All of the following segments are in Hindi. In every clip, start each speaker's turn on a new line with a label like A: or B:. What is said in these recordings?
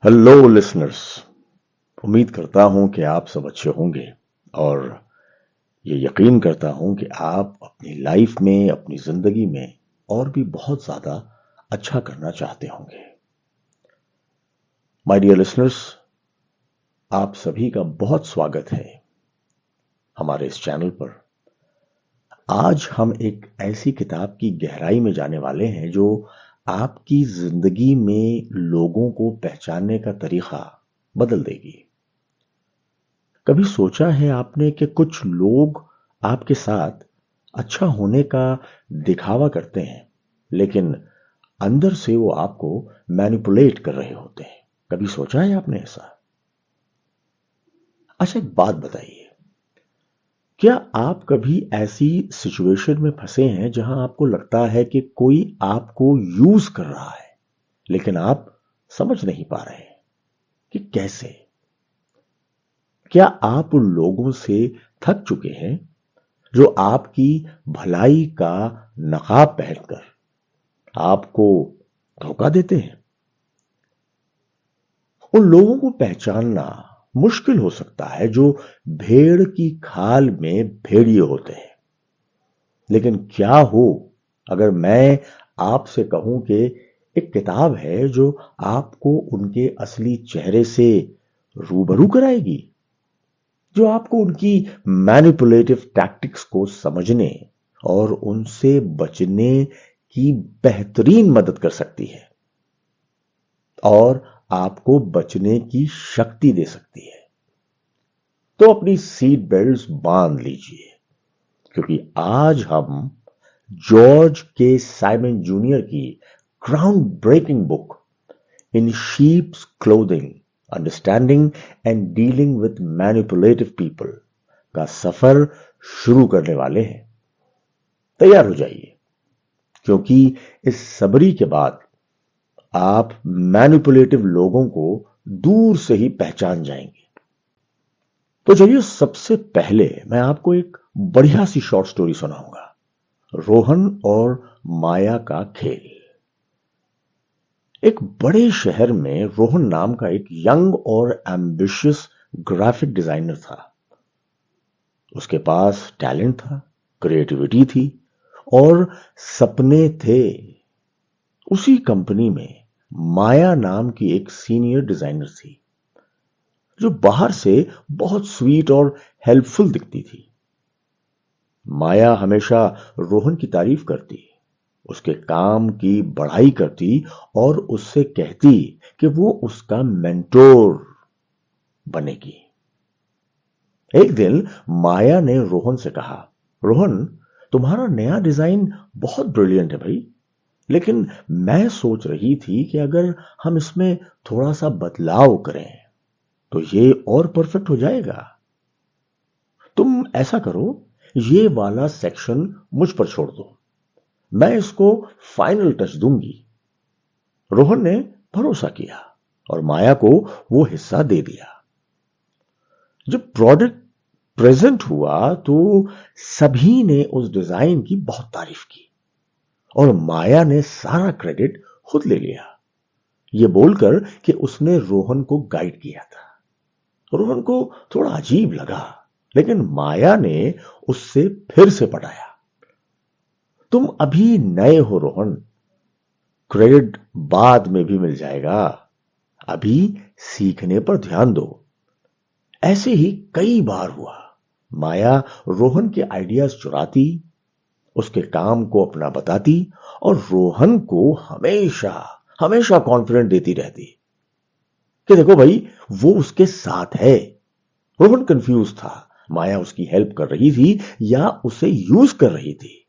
A: Hello listeners. उम्मीद करता हूं कि आप सब अच्छे होंगे और ये यकीन करता हूं कि आप अपनी लाइफ में, अपनी जिंदगी में और भी बहुत ज्यादा अच्छा करना चाहते होंगे। माय डियर लिसनर्स, आप सभी का बहुत स्वागत है हमारे इस चैनल पर। आज हम एक ऐसी किताब की गहराई में जाने वाले हैं जो आपकी जिंदगी में लोगों को पहचानने का तरीका बदल देगी। कभी सोचा है आपने कि कुछ लोग आपके साथ अच्छा होने का दिखावा करते हैं, लेकिन अंदर से वो आपको मैनिपुलेट कर रहे होते हैं? कभी सोचा है आपने ऐसा? अच्छा, एक बात बताइए, क्या आप कभी ऐसी सिचुएशन में फंसे हैं जहां आपको लगता है कि कोई आपको यूज कर रहा है, लेकिन आप समझ नहीं पा रहे हैं कि कैसे? क्या आप उन लोगों से थक चुके हैं जो आपकी भलाई का नकाब पहनकर आपको धोखा देते हैं? उन लोगों को पहचानना मुश्किल हो सकता है जो भेड़ की खाल में भेड़िए होते हैं। लेकिन क्या हो अगर मैं आपसे कहूं कि एक किताब है जो आपको उनके असली चेहरे से रूबरू कराएगी, जो आपको उनकी मैनिपुलेटिव टैक्टिक्स को समझने और उनसे बचने की बेहतरीन मदद कर सकती है और आपको बचने की शक्ति दे सकती है। तो अपनी सीट बेल्ट बांध लीजिए, क्योंकि आज हम जॉर्ज के साइमन जूनियर की groundbreaking book in sheep's clothing, understanding and dealing with manipulative people का सफर शुरू करने वाले हैं। तैयार हो जाइए, क्योंकि इस सबरी के बाद आप मैनिपुलेटिव लोगों को दूर से ही पहचान जाएंगे। तो चलिए, सबसे पहले मैं आपको एक बढ़िया सी शॉर्ट स्टोरी सुनाऊंगा, रोहन और माया का खेल। एक बड़े शहर में रोहन नाम का एक यंग और एम्बिशियस ग्राफिक डिजाइनर था। उसके पास टैलेंट था, क्रिएटिविटी थी और सपने थे। उसी कंपनी में माया नाम की एक सीनियर डिजाइनर थी, जो बाहर से बहुत स्वीट और हेल्पफुल दिखती थी। माया हमेशा रोहन की तारीफ करती, उसके काम की बढ़ाई करती और उससे कहती कि वो उसका मेंटोर बनेगी। एक दिन माया ने रोहन से कहा, रोहन, तुम्हारा नया डिजाइन बहुत ब्रिलियंट है भाई, लेकिन मैं सोच रही थी कि अगर हम इसमें थोड़ा सा बदलाव करें तो ये और परफेक्ट हो जाएगा। तुम ऐसा करो, ये वाला सेक्शन मुझ पर छोड़ दो, मैं इसको फाइनल टच दूंगी। रोहन ने भरोसा किया और माया को वो हिस्सा दे दिया। जब प्रोडक्ट प्रेजेंट हुआ तो सभी ने उस डिजाइन की बहुत तारीफ की और माया ने सारा क्रेडिट खुद ले लिया, ये बोलकर कि उसने रोहन को गाइड किया था। रोहन को थोड़ा अजीब लगा, लेकिन माया ने उससे फिर से पढ़ाया, तुम अभी नए हो रोहन, क्रेडिट बाद में भी मिल जाएगा, अभी सीखने पर ध्यान दो। ऐसे ही कई बार हुआ। माया रोहन के आइडियाज चुराती, उसके काम को अपना बताती और रोहन को हमेशा हमेशा कॉन्फिडेंट देती रहती कि देखो भाई, वो उसके साथ है। रोहन कंफ्यूज था, माया उसकी हेल्प कर रही थी या उसे यूज कर रही थी।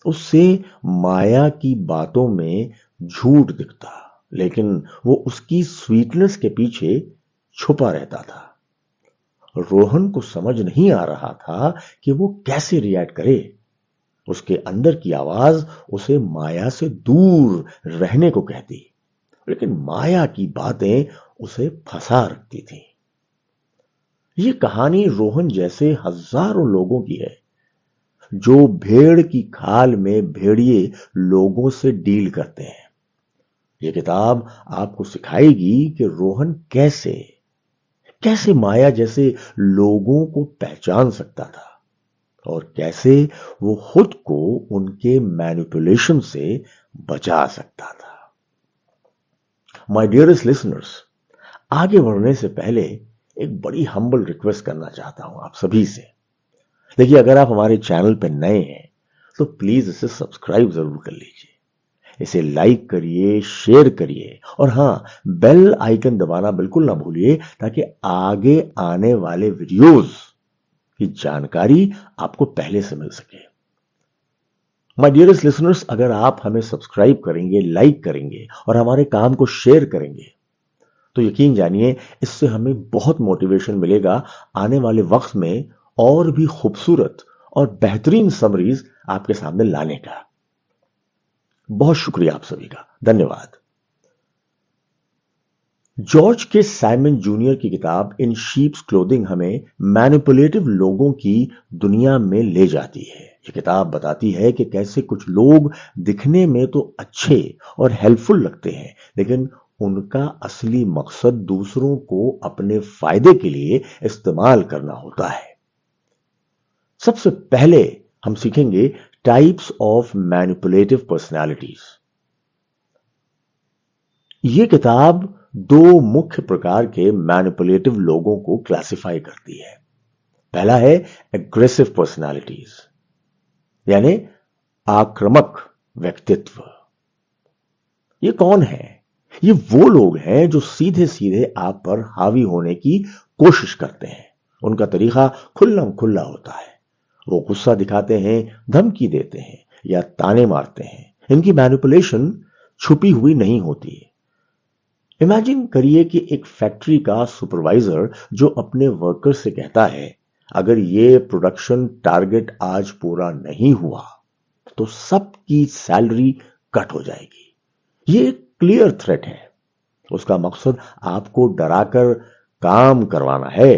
A: उससे माया की बातों में झूठ दिखता, लेकिन वो उसकी स्वीटनेस के पीछे छुपा रहता था। रोहन को समझ नहीं आ रहा था कि वो कैसे रिएक्ट करे। उसके अंदर की आवाज उसे माया से दूर रहने को कहती, लेकिन माया की बातें उसे फंसा रखती थी। ये कहानी रोहन जैसे हजारों लोगों की है, जो भेड़ की खाल में भेड़िए लोगों से डील करते हैं। ये किताब आपको सिखाएगी कि रोहन कैसे कैसे माया जैसे लोगों को पहचान सकता था और कैसे वो खुद को उनके मैनिपुलेशन से बचा सकता था। माय डियरेस्ट लिसनर्स, आगे बढ़ने से पहले एक बड़ी हम्बल रिक्वेस्ट करना चाहता हूं आप सभी से। देखिए, अगर आप हमारे चैनल पर नए हैं तो प्लीज इसे सब्सक्राइब जरूर कर लीजिए, इसे लाइक करिए, शेयर करिए और हां, बेल आइकन दबाना बिल्कुल ना भूलिए ताकि आगे आने वाले वीडियोस की जानकारी आपको पहले से मिल सके। माय डियरेस्ट लिसनर्स, अगर आप हमें सब्सक्राइब करेंगे, लाइक करेंगे और हमारे काम को शेयर करेंगे तो यकीन जानिए इससे हमें बहुत मोटिवेशन मिलेगा आने वाले वक्त में और भी खूबसूरत और बेहतरीन समरीज आपके सामने लाने का। बहुत शुक्रिया आप सभी का, धन्यवाद। जॉर्ज के साइमन जूनियर की किताब इन शीप्स क्लोथिंग हमें मैनिपुलेटिव लोगों की दुनिया में ले जाती है। ये किताब बताती है कि कैसे कुछ लोग दिखने में तो अच्छे और हेल्पफुल लगते हैं, लेकिन उनका असली मकसद दूसरों को अपने फायदे के लिए इस्तेमाल करना होता है। सबसे पहले हम सीखेंगे टाइप्स ऑफ मैनिपुलेटिव पर्सनालिटीज। यह किताब दो मुख्य प्रकार के मैनिपुलेटिव लोगों को क्लासिफाई करती है। पहला है एग्रेसिव पर्सनालिटीज, यानी आक्रामक व्यक्तित्व। ये कौन है? ये वो लोग हैं जो सीधे सीधे आप पर हावी होने की कोशिश करते हैं। उनका तरीका खुल्लम खुल्ला होता है। वो गुस्सा दिखाते हैं, धमकी देते हैं या ताने मारते हैं। इनकी मैनिपुलेशन छुपी हुई नहीं होती। इमेजिन करिए कि एक फैक्ट्री का सुपरवाइजर जो अपने वर्कर से कहता है, अगर ये प्रोडक्शन टारगेट आज पूरा नहीं हुआ तो सबकी सैलरी कट हो जाएगी। ये एक क्लियर थ्रेट है। उसका मकसद आपको डराकर काम करवाना है।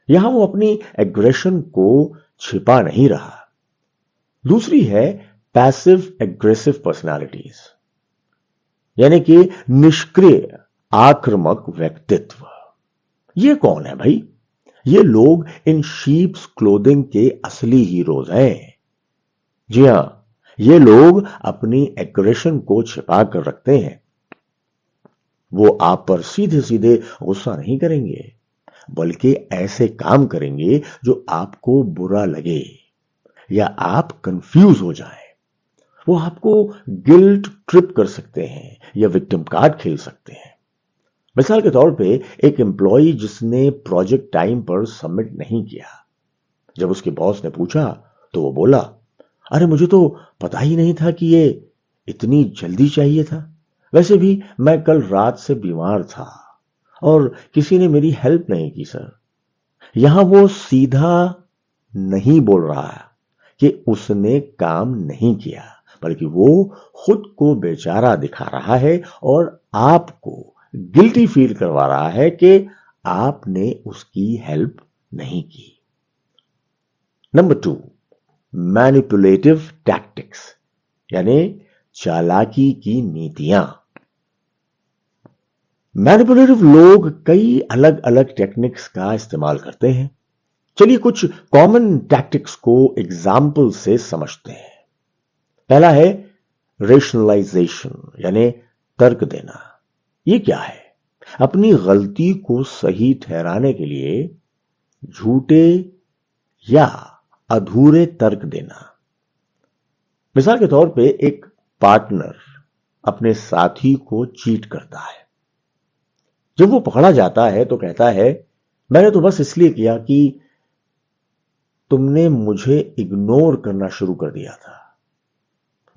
A: यहां वो अपनी एग्रेशन को छिपा नहीं रहा। दूसरी है पैसिव एग्रेसिव पर्सनालिटीज, यानी कि निष्क्रिय आक्रामक व्यक्तित्व। ये कौन है भाई? ये लोग इन शीप्स क्लोथिंग के असली हीरोज हैं। जी हां, ये लोग अपनी एग्रेशन को छिपा कर रखते हैं। वो आप पर सीधे सीधे गुस्सा नहीं करेंगे, बल्कि ऐसे काम करेंगे जो आपको बुरा लगे या आप कंफ्यूज हो जाएं। वो आपको गिल्ट ट्रिप कर सकते हैं या विक्टिम कार्ड खेल सकते हैं। मिसाल के तौर पे एक एम्प्लॉय जिसने प्रोजेक्ट टाइम पर सबमिट नहीं किया, जब उसके बॉस ने पूछा तो वो बोला, अरे मुझे तो पता ही नहीं था कि ये इतनी जल्दी चाहिए था। वैसे भी मैं कल रात से बीमार था और किसी ने मेरी हेल्प नहीं की सर। यहां वो सीधा नहीं बोल रहा कि उसने काम नहीं किया, बल्कि वो खुद को बेचारा दिखा रहा है और आपको गिल्टी फील करवा रहा है कि आपने उसकी हेल्प नहीं की। नंबर 2, मैनिपुलेटिव टैक्टिक्स, यानी चालाकी की नीतियां। मैनिपुलेटिव लोग कई अलग अलग टेक्निक्स का इस्तेमाल करते हैं। चलिए कुछ कॉमन टैक्टिक्स को एग्जाम्पल से समझते हैं। पहला है रेशनलाइजेशन, यानी तर्क देना। यह क्या है? अपनी गलती को सही ठहराने के लिए झूठे या अधूरे तर्क देना। मिसाल के तौर पे एक पार्टनर अपने साथी को चीट करता है। जब वो पकड़ा जाता है तो कहता है, मैंने तो बस इसलिए किया कि तुमने मुझे इग्नोर करना शुरू कर दिया था।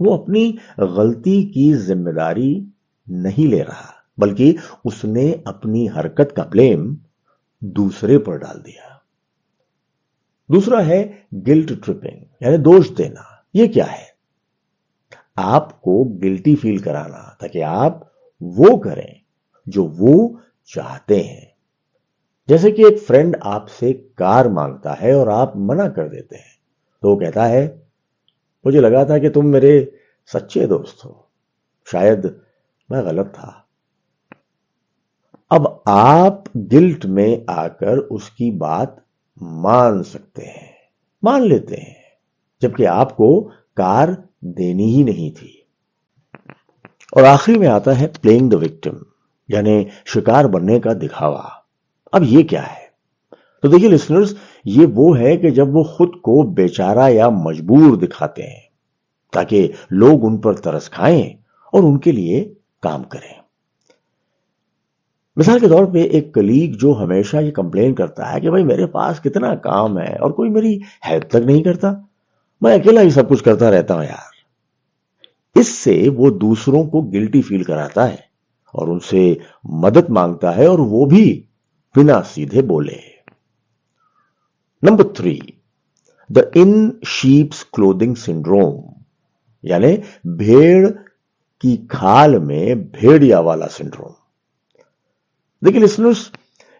A: वो अपनी गलती की जिम्मेदारी नहीं ले रहा, बल्कि उसने अपनी हरकत का ब्लेम दूसरे पर डाल दिया। दूसरा है गिल्ट ट्रिपिंग, यानी दोष देना। यह क्या है? आपको गिल्टी फील कराना ताकि आप वो करें जो वो चाहते हैं। जैसे कि एक फ्रेंड आपसे कार मांगता है और आप मना कर देते हैं, तो वो कहता है, मुझे लगा था कि तुम मेरे सच्चे दोस्त हो, शायद मैं गलत था। अब आप गिल्ट में आकर उसकी बात मान सकते हैं, मान लेते हैं, जबकि आपको कार देनी ही नहीं थी। और आखिरी में आता है प्लेइंग द विक्टिम, यानी शिकार बनने का दिखावा। अब ये क्या है? तो देखिए लिसनर्स, ये वो है कि जब वो खुद को बेचारा या मजबूर दिखाते हैं ताकि लोग उन पर तरस खाएं और उनके लिए काम करें। मिसाल के तौर पे एक कलीग जो हमेशा ये कंप्लेन करता है कि भाई मेरे पास कितना काम है और कोई मेरी हेल्प तक नहीं करता, मैं अकेला ही सब कुछ करता रहता हूं यार। इससे वो दूसरों को गिल्टी फील कराता है और उनसे मदद मांगता है, और वो भी बिना सीधे बोले। Number 3, the in sheep's clothing syndrome, यानी भेड़ की खाल में भेड़िया वाला सिंड्रोम। देखिए लिसनर्स,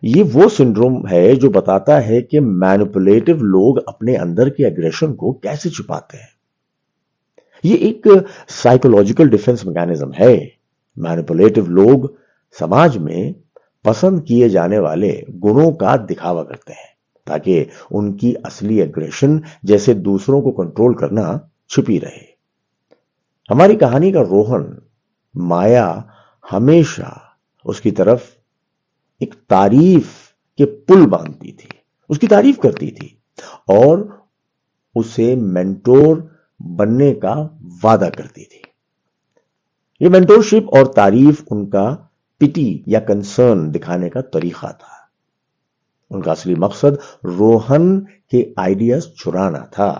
A: ये वो सिंड्रोम है जो बताता है कि मैनिपुलेटिव लोग अपने अंदर के एग्रेशन को कैसे छुपाते हैं। ये एक साइकोलॉजिकल डिफेंस मैकेनिज्म है। मैनिपुलेटिव लोग समाज में पसंद किए जाने वाले गुणों का दिखावा करते हैं ताकि उनकी असली एग्रेशन, जैसे दूसरों को कंट्रोल करना, छुपी रहे। हमारी कहानी का रोहन, माया हमेशा उसकी तरफ एक तारीफ के पुल बांधती थी, उसकी तारीफ करती थी और उसे मेंटोर बनने का वादा करती थी। ये मेंटोरशिप और तारीफ उनका पिटी या कंसर्न दिखाने का तरीका था। उनका असली मकसद रोहन के आइडियाज चुराना था।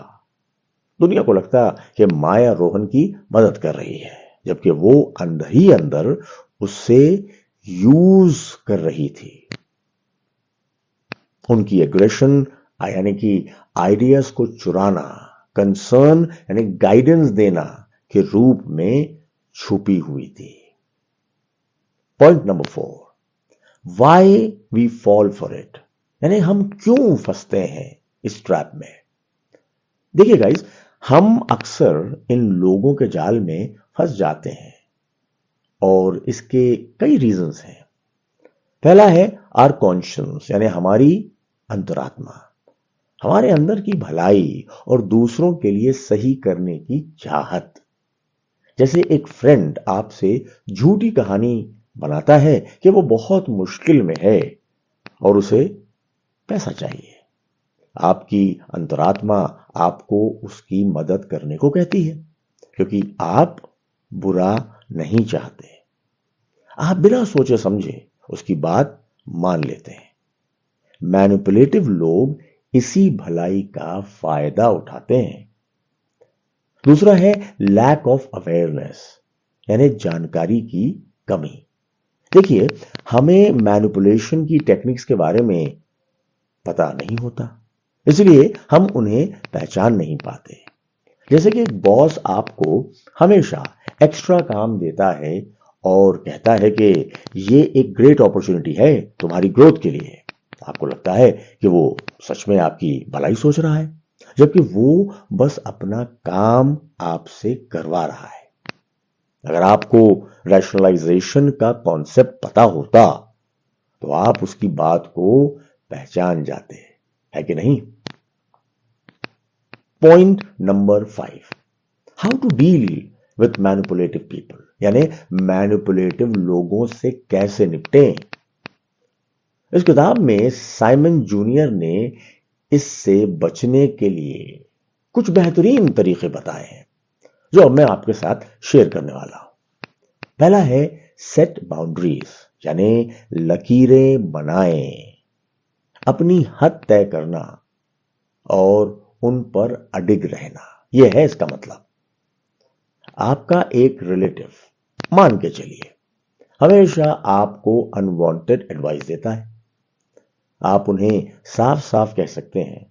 A: दुनिया को लगता कि माया रोहन की मदद कर रही है, जबकि वो अंदर ही अंदर उससे यूज कर रही थी। उनकी एग्रेशन यानी कि आइडियाज को चुराना, कंसर्न यानी गाइडेंस देना के रूप में छुपी हुई थी। Point number 4, why we fall for it, यानी हम क्यों फंसते हैं इस ट्रैप में। देखिए गाइस, हम अक्सर इन लोगों के जाल में फंस जाते हैं और इसके कई रीजंस हैं। पहला है आर कॉन्शियस, यानी हमारी अंतरात्मा, हमारे अंदर की भलाई और दूसरों के लिए सही करने की चाहत। जैसे एक फ्रेंड आपसे झूठी कहानी बनाता है कि वो बहुत मुश्किल में है और उसे पैसा चाहिए। आपकी अंतरात्मा आपको उसकी मदद करने को कहती है, क्योंकि आप बुरा नहीं चाहते। आप बिना सोचे समझे उसकी बात मान लेते हैं। मैनिपुलेटिव लोग इसी भलाई का फायदा उठाते हैं। दूसरा है लैक ऑफ अवेयरनेस, यानी जानकारी की कमी। देखिए, हमें मैनिपुलेशन की टेक्निक्स के बारे में पता नहीं होता, इसलिए हम उन्हें पहचान नहीं पाते। जैसे कि एक बॉस आपको हमेशा एक्स्ट्रा काम देता है और कहता है कि ये एक ग्रेट अपॉर्चुनिटी है तुम्हारी ग्रोथ के लिए। आपको लगता है कि वो सच में आपकी भलाई सोच रहा है, जबकि वो बस अपना काम आपसे करवा रहा है। अगर आपको रैशनलाइजेशन का कॉन्सेप्ट पता होता तो आप उसकी बात को पहचान जाते, है कि नहीं। Point number 5, how to deal with manipulative people, यानी मैनिपुलेटिव लोगों से कैसे निपटें। इस किताब में साइमन जूनियर ने इससे बचने के लिए कुछ बेहतरीन तरीके बताए हैं, जो अब मैं आपके साथ शेयर करने वाला हूं। पहला है सेट बाउंड्रीज, यानी लकीरें बनाएं, अपनी हद तय करना और उन पर अडिग रहना। यह है इसका मतलब। आपका एक रिलेटिव, मान के चलिए, हमेशा आपको अनवांटेड एडवाइस देता है। आप उन्हें साफ साफ कह सकते हैं,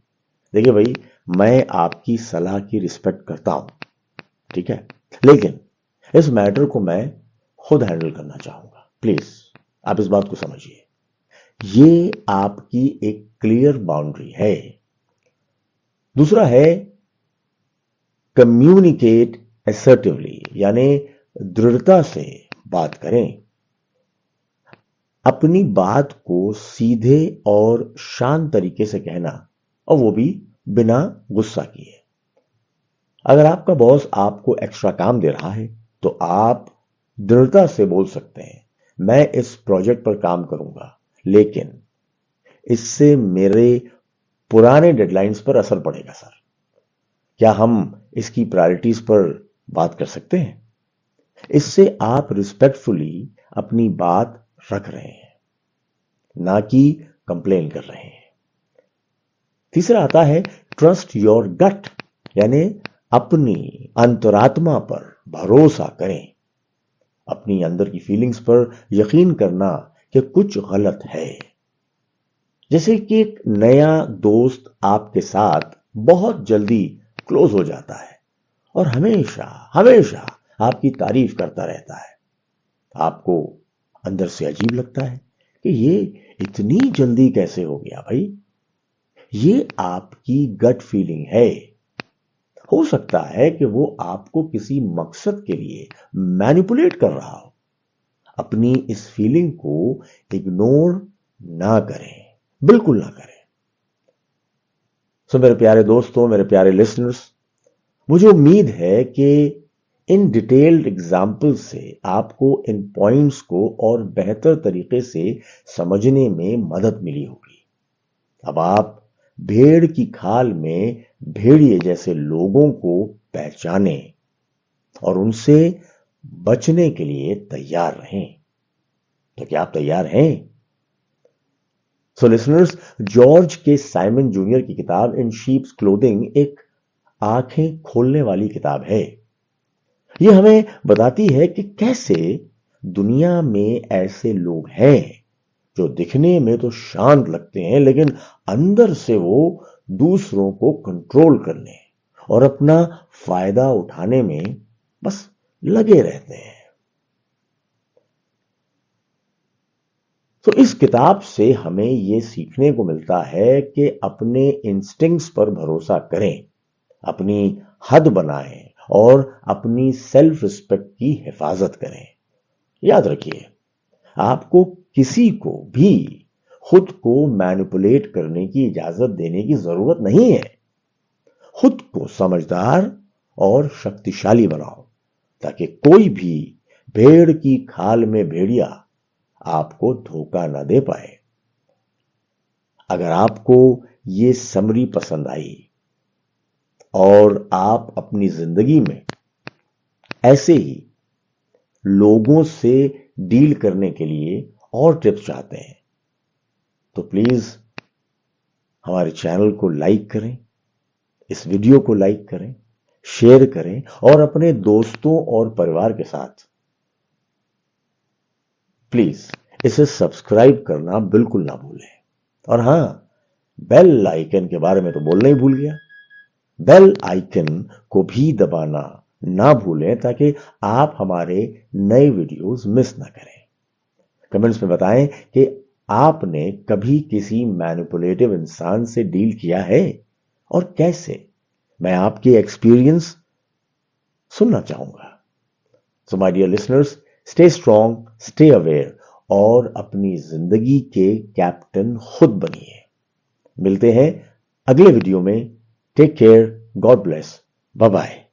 A: देखिए भाई, मैं आपकी सलाह की रिस्पेक्ट करता हूं, ठीक है, लेकिन इस मैटर को मैं खुद हैंडल करना चाहूंगा, प्लीज आप इस बात को समझिए। ये आपकी एक क्लियर बाउंड्री है। दूसरा है कम्युनिकेट असर्टिवली, यानी दृढ़ता से बात करें। अपनी बात को सीधे और शांत तरीके से कहना, और वो भी बिना गुस्सा किए। अगर आपका बॉस आपको एक्स्ट्रा काम दे रहा है तो आप दृढ़ता से बोल सकते हैं, मैं इस प्रोजेक्ट पर काम करूंगा, लेकिन इससे मेरे पुराने डेडलाइंस पर असर पड़ेगा सर। क्या हम इसकी प्रायोरिटीज पर बात कर सकते हैं? इससे आप रिस्पेक्टफुली अपनी बात रख रहे हैं, ना कि कंप्लेन कर रहे हैं। तीसरा आता है ट्रस्ट योर गट, यानी अपनी अंतरात्मा पर भरोसा करें। अपनी अंदर की फीलिंग्स पर यकीन करना कि कुछ गलत है। जैसे कि एक नया दोस्त आपके साथ बहुत जल्दी क्लोज हो जाता है और हमेशा हमेशा आपकी तारीफ करता रहता है। आपको अंदर से अजीब लगता है कि ये इतनी जल्दी कैसे हो गया भाई। ये आपकी गट फीलिंग है। हो सकता है कि वो आपको किसी मकसद के लिए मैनिपुलेट कर रहा हो। अपनी इस फीलिंग को इग्नोर ना करें, बिल्कुल ना करें। सो मेरे प्यारे दोस्तों, मेरे प्यारे लिसनर्स, मुझे उम्मीद है कि इन डिटेल्ड एग्जाम्पल से आपको इन पॉइंट्स को और बेहतर तरीके से समझने में मदद मिली होगी। अब आप भेड़ की खाल में भेड़िए जैसे लोगों को पहचाने और उनसे बचने के लिए तैयार रहें। तो क्या आप तैयार हैं? So listeners, George K Simon Junior की किताब इन शीप्स क्लोथिंग एक आंखें खोलने वाली किताब है। यह हमें बताती है कि कैसे दुनिया में ऐसे लोग हैं जो दिखने में तो शांत लगते हैं, लेकिन अंदर से वो दूसरों को कंट्रोल करने और अपना फायदा उठाने में बस लगे रहते हैं। तो इस किताब से हमें यह सीखने को मिलता है कि अपने इंस्टिंक्ट्स पर भरोसा करें, अपनी हद बनाएं और अपनी सेल्फ रिस्पेक्ट की हिफाजत करें। याद रखिए, आपको किसी को भी खुद को मैनिपुलेट करने की इजाजत देने की जरूरत नहीं है। खुद को समझदार और शक्तिशाली बनाओ ताकि कोई भी भेड़ की खाल में भेड़िया आपको धोखा ना दे पाए। अगर आपको ये समरी पसंद आई और आप अपनी जिंदगी में ऐसे ही लोगों से डील करने के लिए और टिप्स चाहते हैं तो प्लीज हमारे चैनल को लाइक करें, इस वीडियो को लाइक करें, शेयर करें और अपने दोस्तों और परिवार के साथ प्लीज इसे सब्सक्राइब करना बिल्कुल ना भूलें। और हां, बेल आइकन के बारे में तो बोलना ही भूल गया। बेल आइकन को भी दबाना ना भूलें ताकि आप हमारे नए वीडियोस मिस ना करें। कमेंट्स में बताएं कि आपने कभी किसी मैनिपुलेटिव इंसान से डील किया है और कैसे। मैं आपके एक्सपीरियंस सुनना चाहूंगा। So my dear listeners, stay strong, stay aware और अपनी जिंदगी के कैप्टन खुद बनिए। मिलते हैं अगले वीडियो में। Take care, God bless, bye bye.